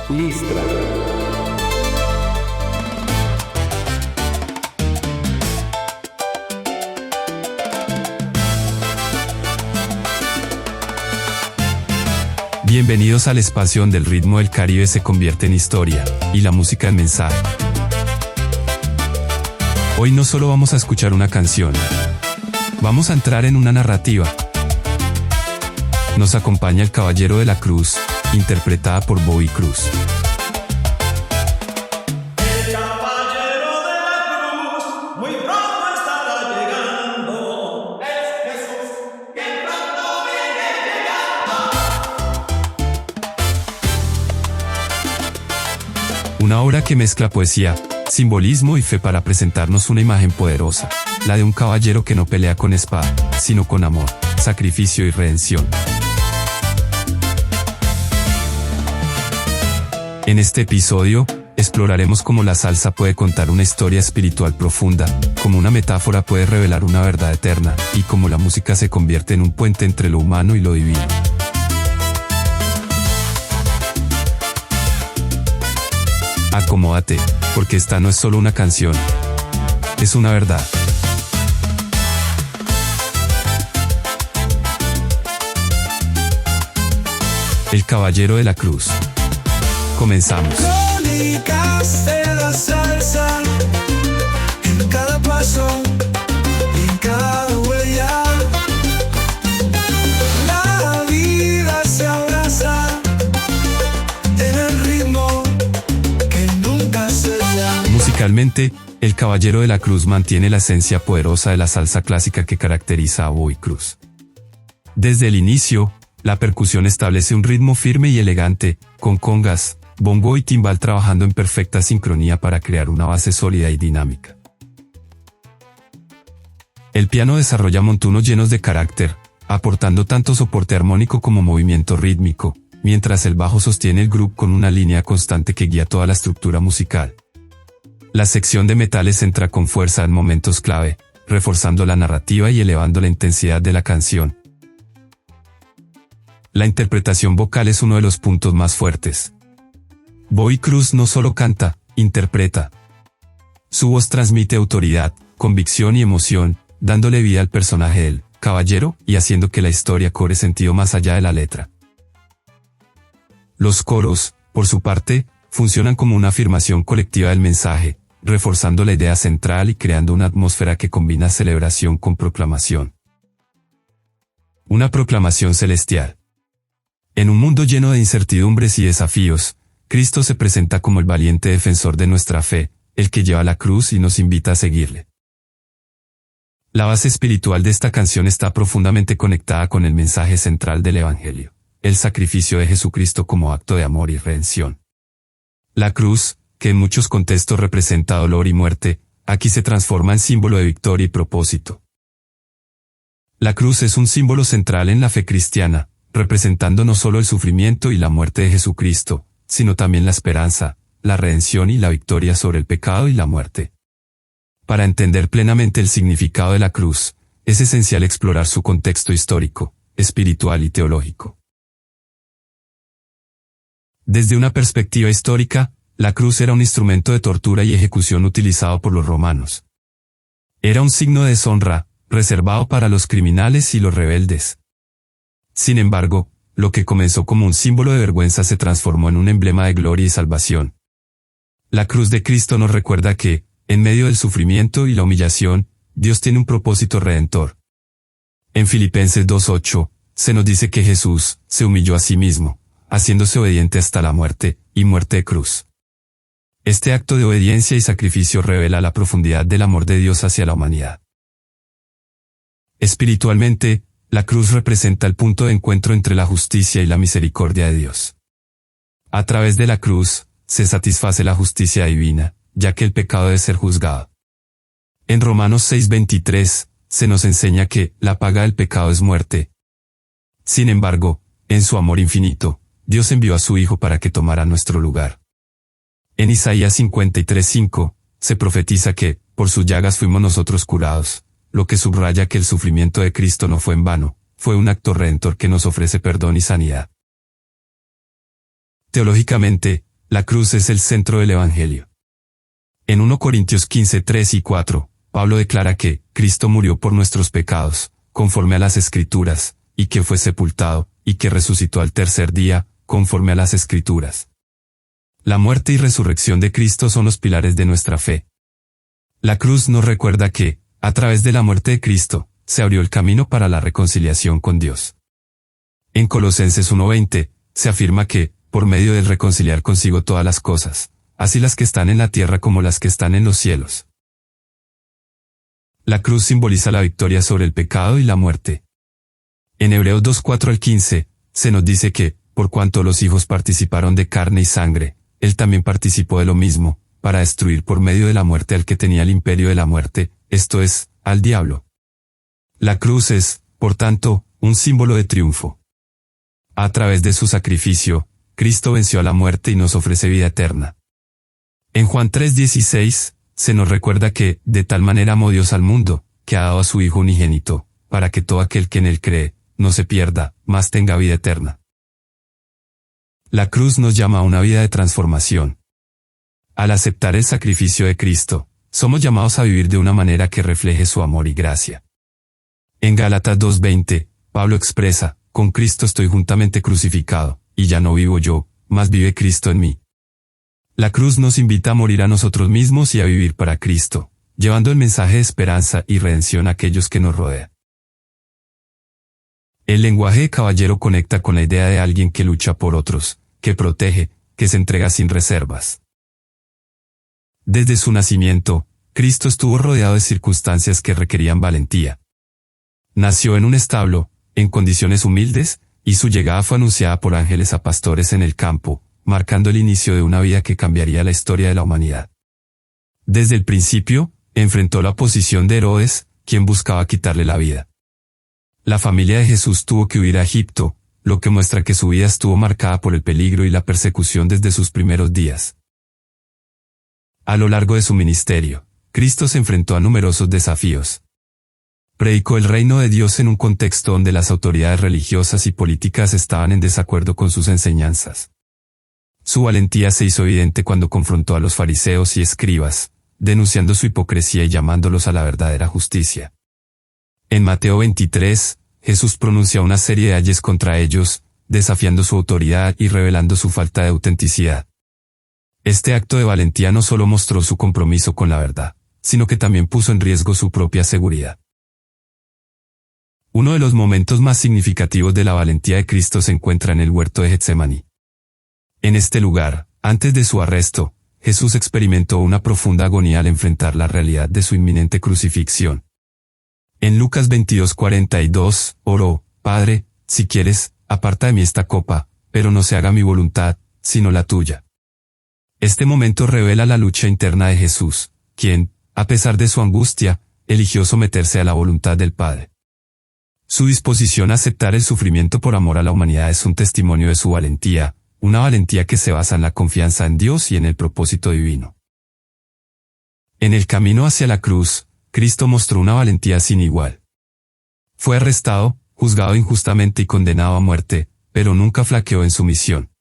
Listra. Bienvenidos al espacio donde el ritmo del Caribe se convierte en historia, y la música en mensaje. Hoy no solo vamos a escuchar una canción, vamos a entrar en una narrativa. Nos acompaña el Caballero de la Cruz, interpretada por Bobby Cruz. El Caballero de la Cruz muy pronto estará llegando. Es Jesús que pronto viene llegando. Una obra que mezcla poesía, simbolismo y fe para presentarnos una imagen poderosa, la de un caballero que no pelea con espada, sino con amor, sacrificio y redención. En este episodio, exploraremos cómo la salsa puede contar una historia espiritual profunda, cómo una metáfora puede revelar una verdad eterna, y cómo la música se convierte en un puente entre lo humano y lo divino. Acomódate, porque esta no es solo una canción, es una verdad. El Caballero de la Cruz. Comenzamos. Crónicas de la salsa, en cada paso, en cada huella. La vida se abraza en el ritmo que nunca cesa. Musicalmente, el Caballero de la Cruz mantiene la esencia poderosa de la salsa clásica que caracteriza a Bobby Cruz. Desde el inicio, la percusión establece un ritmo firme y elegante, con congas, bongo y timbal trabajando en perfecta sincronía para crear una base sólida y dinámica. El piano desarrolla montunos llenos de carácter, aportando tanto soporte armónico como movimiento rítmico, mientras el bajo sostiene el groove con una línea constante que guía toda la estructura musical. La sección de metales entra con fuerza en momentos clave, reforzando la narrativa y elevando la intensidad de la canción. La interpretación vocal es uno de los puntos más fuertes. Bobby Cruz no solo canta, interpreta. Su voz transmite autoridad, convicción y emoción, dándole vida al personaje del caballero y haciendo que la historia cobre sentido más allá de la letra. Los coros, por su parte, funcionan como una afirmación colectiva del mensaje, reforzando la idea central y creando una atmósfera que combina celebración con proclamación. Una proclamación celestial. En un mundo lleno de incertidumbres y desafíos, Cristo se presenta como el valiente defensor de nuestra fe, el que lleva la cruz y nos invita a seguirle. La base espiritual de esta canción está profundamente conectada con el mensaje central del Evangelio, el sacrificio de Jesucristo como acto de amor y redención. La cruz, que en muchos contextos representa dolor y muerte, aquí se transforma en símbolo de victoria y propósito. La cruz es un símbolo central en la fe cristiana, representando no solo el sufrimiento y la muerte de Jesucristo, sino también la esperanza, la redención y la victoria sobre el pecado y la muerte. Para entender plenamente el significado de la cruz, es esencial explorar su contexto histórico, espiritual y teológico. Desde una perspectiva histórica, la cruz era un instrumento de tortura y ejecución utilizado por los romanos. Era un signo de deshonra, reservado para los criminales y los rebeldes. Sin embargo, lo que comenzó como un símbolo de vergüenza se transformó en un emblema de gloria y salvación. La cruz de Cristo nos recuerda que, en medio del sufrimiento y la humillación, Dios tiene un propósito redentor. En Filipenses 2:8, se nos dice que Jesús se humilló a sí mismo, haciéndose obediente hasta la muerte, y muerte de cruz. Este acto de obediencia y sacrificio revela la profundidad del amor de Dios hacia la humanidad. Espiritualmente, la cruz representa el punto de encuentro entre la justicia y la misericordia de Dios. A través de la cruz, se satisface la justicia divina, ya que el pecado debe ser juzgado. En Romanos 6:23, se nos enseña que la paga del pecado es muerte. Sin embargo, en su amor infinito, Dios envió a su Hijo para que tomara nuestro lugar. En Isaías 53:5, se profetiza que, por sus llagas fuimos nosotros curados, lo que subraya que el sufrimiento de Cristo no fue en vano, fue un acto redentor que nos ofrece perdón y sanidad. Teológicamente, La cruz es el centro del Evangelio. En 1 Corintios 15, 3 y 4, Pablo declara que Cristo murió por nuestros pecados, conforme a las Escrituras, y que fue sepultado, y que resucitó al tercer día, conforme a las Escrituras. La muerte y resurrección de Cristo son los pilares de nuestra fe. La cruz nos recuerda que, a través de la muerte de Cristo, se abrió el camino para la reconciliación con Dios. En Colosenses 1:20, se afirma que, por medio del reconciliar consigo todas las cosas, así las que están en la tierra como las que están en los cielos. La cruz simboliza la victoria sobre el pecado y la muerte. En Hebreos 2:4 al 15, se nos dice que, por cuanto los hijos participaron de carne y sangre, él también participó de lo mismo, para destruir por medio de la muerte al que tenía el imperio de la muerte, esto es, al diablo. La cruz es, por tanto, un símbolo de triunfo. A través de su sacrificio, Cristo venció a la muerte y nos ofrece vida eterna. En Juan 3:16, se nos recuerda que, de tal manera amó Dios al mundo, que ha dado a su Hijo unigénito, para que todo aquel que en él cree, no se pierda, mas tenga vida eterna. La cruz nos llama a una vida de transformación. Al aceptar el sacrificio de Cristo, somos llamados a vivir de una manera que refleje su amor y gracia. En Gálatas 2:20, Pablo expresa, con Cristo estoy juntamente crucificado, y ya no vivo yo, mas vive Cristo en mí. La cruz nos invita a morir a nosotros mismos y a vivir para Cristo, llevando el mensaje de esperanza y redención a aquellos que nos rodean. El lenguaje de caballero conecta con la idea de alguien que lucha por otros, que protege, que se entrega sin reservas. Desde su nacimiento, Cristo estuvo rodeado de circunstancias que requerían valentía. Nació en un establo, en condiciones humildes, y su llegada fue anunciada por ángeles a pastores en el campo, marcando el inicio de una vida que cambiaría la historia de la humanidad. Desde el principio, enfrentó la oposición de Herodes, quien buscaba quitarle la vida. La familia de Jesús tuvo que huir a Egipto, lo que muestra que su vida estuvo marcada por el peligro y la persecución desde sus primeros días. A lo largo de su ministerio, Cristo se enfrentó a numerosos desafíos. Predicó el reino de Dios en un contexto donde las autoridades religiosas y políticas estaban en desacuerdo con sus enseñanzas. Su valentía se hizo evidente cuando confrontó a los fariseos y escribas, denunciando su hipocresía y llamándolos a la verdadera justicia. En Mateo 23, Jesús pronuncia una serie de ayes contra ellos, desafiando su autoridad y revelando su falta de autenticidad. Este acto de valentía no solo mostró su compromiso con la verdad, sino que también puso en riesgo su propia seguridad. Uno de los momentos más significativos de la valentía de Cristo se encuentra en el huerto de Getsemaní. En este lugar, antes de su arresto, Jesús experimentó una profunda agonía al enfrentar la realidad de su inminente crucifixión. En Lucas 22:42, oró, Padre, si quieres, aparta de mí esta copa, pero no se haga mi voluntad, sino la tuya. Este momento revela la lucha interna de Jesús, quien, a pesar de su angustia, eligió someterse a la voluntad del Padre. Su disposición a aceptar el sufrimiento por amor a la humanidad es un testimonio de su valentía, una valentía que se basa en la confianza en Dios y en el propósito divino. En el camino hacia la cruz, Cristo mostró una valentía sin igual. Fue arrestado, juzgado injustamente y condenado a muerte, pero nunca flaqueó en su misión.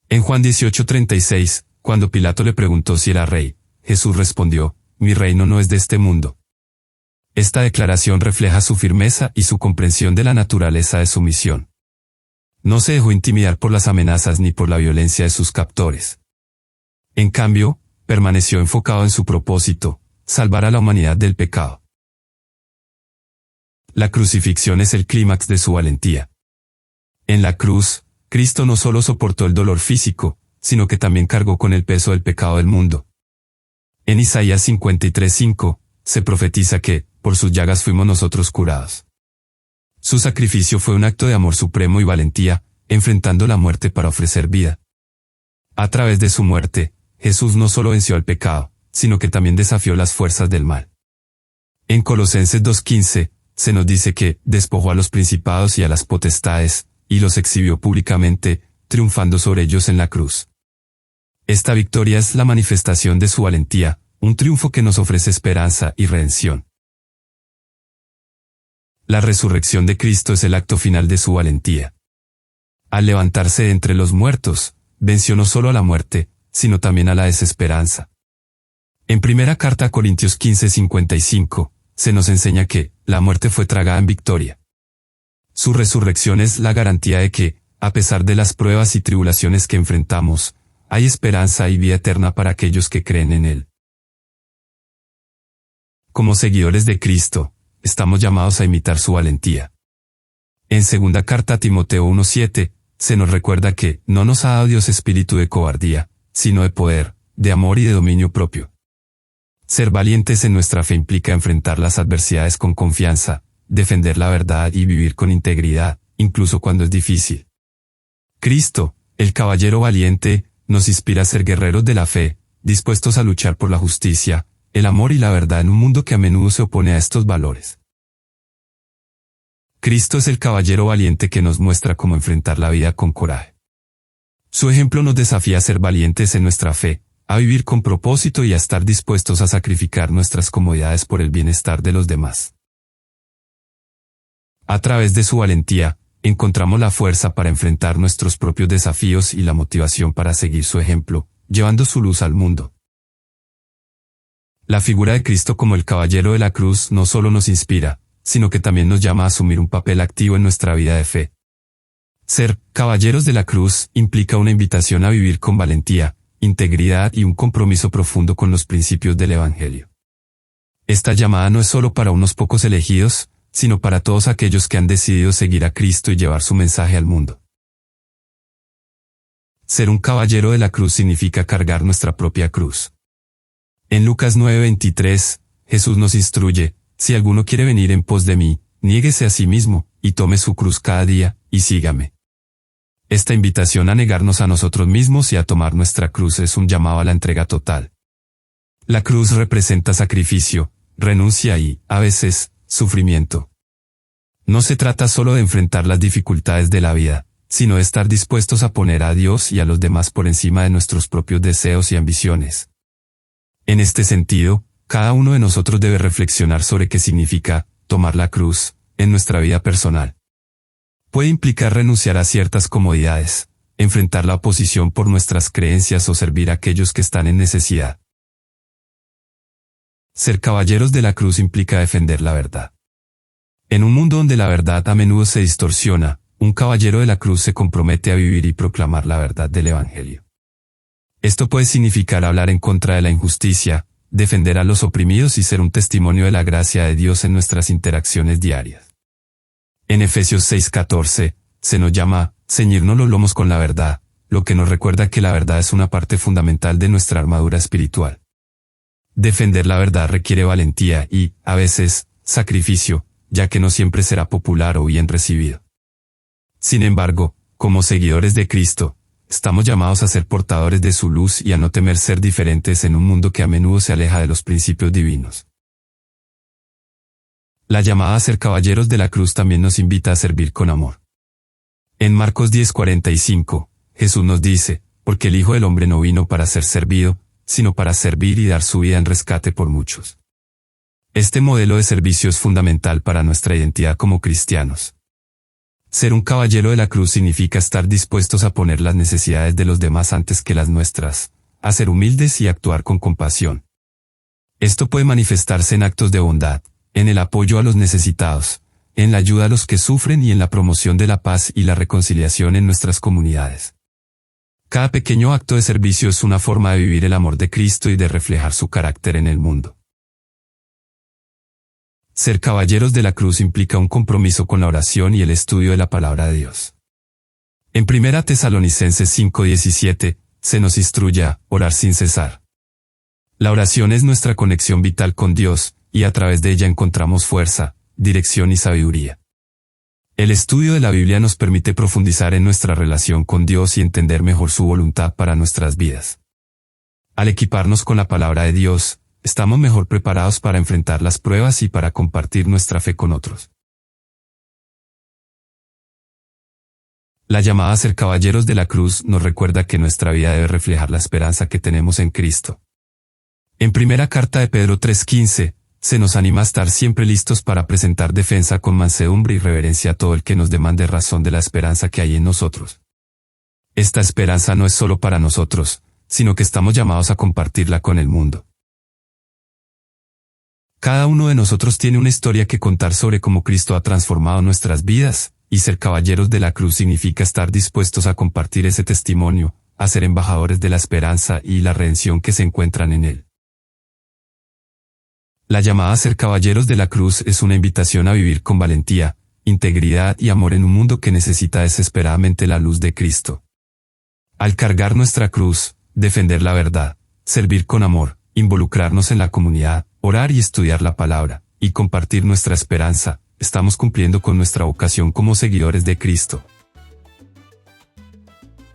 En Juan 18:36, cuando Pilato le preguntó si era rey, Jesús respondió, mi reino no es de este mundo. Esta declaración refleja su firmeza y su comprensión de la naturaleza de su misión. No se dejó intimidar por las amenazas ni por la violencia de sus captores. En cambio, permaneció enfocado en su propósito, salvar a la humanidad del pecado. La crucifixión es el clímax de su valentía. En la cruz, Cristo no solo soportó el dolor físico, sino que también cargó con el peso del pecado del mundo. En Isaías 53:5, se profetiza que, por sus llagas fuimos nosotros curados. Su sacrificio fue un acto de amor supremo y valentía, enfrentando la muerte para ofrecer vida. A través de su muerte, Jesús no solo venció al pecado, sino que también desafió las fuerzas del mal. En Colosenses 2:15, se nos dice que despojó a los principados y a las potestades, y los exhibió públicamente, triunfando sobre ellos en la cruz. Esta victoria es la manifestación de su valentía, un triunfo que nos ofrece esperanza y redención. La resurrección de Cristo es el acto final de su valentía. Al levantarse de entre los muertos, venció no solo a la muerte, sino también a la desesperanza. En primera carta a Corintios 15:55, se nos enseña que la muerte fue tragada en victoria. Su resurrección es la garantía de que, a pesar de las pruebas y tribulaciones que enfrentamos, hay esperanza y vida eterna para aquellos que creen en Él. Como seguidores de Cristo, estamos llamados a imitar su valentía. En segunda carta a Timoteo 1:7, se nos recuerda que no nos ha dado Dios espíritu de cobardía, sino de poder, de amor y de dominio propio. Ser valientes en nuestra fe implica enfrentar las adversidades con confianza, defender la verdad y vivir con integridad, incluso cuando es difícil. Cristo, el caballero valiente, nos inspira a ser guerreros de la fe, dispuestos a luchar por la justicia, el amor y la verdad en un mundo que a menudo se opone a estos valores. Cristo es el caballero valiente que nos muestra cómo enfrentar la vida con coraje. Su ejemplo nos desafía a ser valientes en nuestra fe, a vivir con propósito y a estar dispuestos a sacrificar nuestras comodidades por el bienestar de los demás. A través de su valentía, encontramos la fuerza para enfrentar nuestros propios desafíos y la motivación para seguir su ejemplo, llevando su luz al mundo. La figura de Cristo como el caballero de la cruz no solo nos inspira, sino que también nos llama a asumir un papel activo en nuestra vida de fe. Ser caballeros de la cruz implica una invitación a vivir con valentía, integridad y un compromiso profundo con los principios del Evangelio. Esta llamada no es solo para unos pocos elegidos, sino para todos aquellos que han decidido seguir a Cristo y llevar su mensaje al mundo. Ser un caballero de la cruz significa cargar nuestra propia cruz. En Lucas 9:23, Jesús nos instruye: si alguno quiere venir en pos de mí, niéguese a sí mismo, y tome su cruz cada día, y sígame. Esta invitación a negarnos a nosotros mismos y a tomar nuestra cruz es un llamado a la entrega total. La cruz representa sacrificio, renuncia y, a veces, sufrimiento. No se trata solo de enfrentar las dificultades de la vida, sino de estar dispuestos a poner a Dios y a los demás por encima de nuestros propios deseos y ambiciones. En este sentido, cada uno de nosotros debe reflexionar sobre qué significa tomar la cruz en nuestra vida personal. Puede implicar renunciar a ciertas comodidades, enfrentar la oposición por nuestras creencias o servir a aquellos que están en necesidad. Ser caballeros de la cruz implica defender la verdad. En un mundo donde la verdad a menudo se distorsiona, un caballero de la cruz se compromete a vivir y proclamar la verdad del Evangelio. Esto puede significar hablar en contra de la injusticia, defender a los oprimidos y ser un testimonio de la gracia de Dios en nuestras interacciones diarias. En Efesios 6:14, se nos llama a ceñirnos los lomos con la verdad, lo que nos recuerda que la verdad es una parte fundamental de nuestra armadura espiritual. Defender la verdad requiere valentía y, a veces, sacrificio, ya que no siempre será popular o bien recibido. Sin embargo, como seguidores de Cristo, estamos llamados a ser portadores de su luz y a no temer ser diferentes en un mundo que a menudo se aleja de los principios divinos. La llamada a ser caballeros de la cruz también nos invita a servir con amor. En Marcos 10:45, Jesús nos dice: porque el Hijo del Hombre no vino para ser servido, sino para servir y dar su vida en rescate por muchos. Este modelo de servicio es fundamental para nuestra identidad como cristianos. Ser un caballero de la cruz significa estar dispuestos a poner las necesidades de los demás antes que las nuestras, a ser humildes y actuar con compasión. Esto puede manifestarse en actos de bondad, en el apoyo a los necesitados, en la ayuda a los que sufren y en la promoción de la paz y la reconciliación en nuestras comunidades. Cada pequeño acto de servicio es una forma de vivir el amor de Cristo y de reflejar su carácter en el mundo. Ser caballeros de la cruz implica un compromiso con la oración y el estudio de la palabra de Dios. En 1 Tesalonicenses 5:17, se nos instruye a orar sin cesar. La oración es nuestra conexión vital con Dios, y a través de ella encontramos fuerza, dirección y sabiduría. El estudio de la Biblia nos permite profundizar en nuestra relación con Dios y entender mejor su voluntad para nuestras vidas. Al equiparnos con la palabra de Dios, estamos mejor preparados para enfrentar las pruebas y para compartir nuestra fe con otros. La llamada a ser caballeros de la cruz nos recuerda que nuestra vida debe reflejar la esperanza que tenemos en Cristo. En primera carta de Pedro 3:15, se nos anima a estar siempre listos para presentar defensa con mansedumbre y reverencia a todo el que nos demande razón de la esperanza que hay en nosotros. Esta esperanza no es solo para nosotros, sino que estamos llamados a compartirla con el mundo. Cada uno de nosotros tiene una historia que contar sobre cómo Cristo ha transformado nuestras vidas, y ser caballeros de la cruz significa estar dispuestos a compartir ese testimonio, a ser embajadores de la esperanza y la redención que se encuentran en él. La llamada a ser caballeros de la cruz es una invitación a vivir con valentía, integridad y amor en un mundo que necesita desesperadamente la luz de Cristo. Al cargar nuestra cruz, defender la verdad, servir con amor, involucrarnos en la comunidad, orar y estudiar la palabra, y compartir nuestra esperanza, estamos cumpliendo con nuestra vocación como seguidores de Cristo.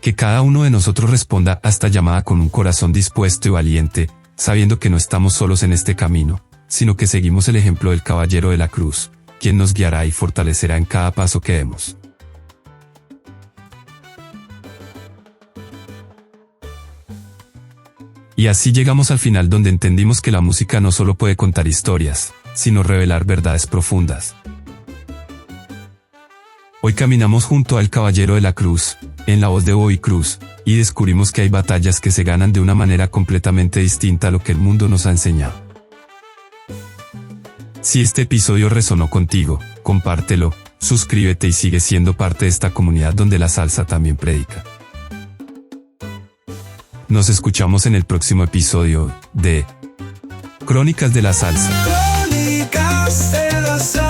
Que cada uno de nosotros responda a esta llamada con un corazón dispuesto y valiente, sabiendo que no estamos solos en este camino, sino que seguimos el ejemplo del caballero de la cruz, quien nos guiará y fortalecerá en cada paso que demos. Y así llegamos al final, donde entendimos que la música no solo puede contar historias, sino revelar verdades profundas. Hoy caminamos junto al caballero de la cruz, en la voz de Bobby Cruz, y descubrimos que hay batallas que se ganan de una manera completamente distinta a lo que el mundo nos ha enseñado. Si este episodio resonó contigo, compártelo, suscríbete y sigue siendo parte de esta comunidad donde la salsa también predica. Nos escuchamos en el próximo episodio de Crónicas de la Salsa. Crónicas de la Salsa.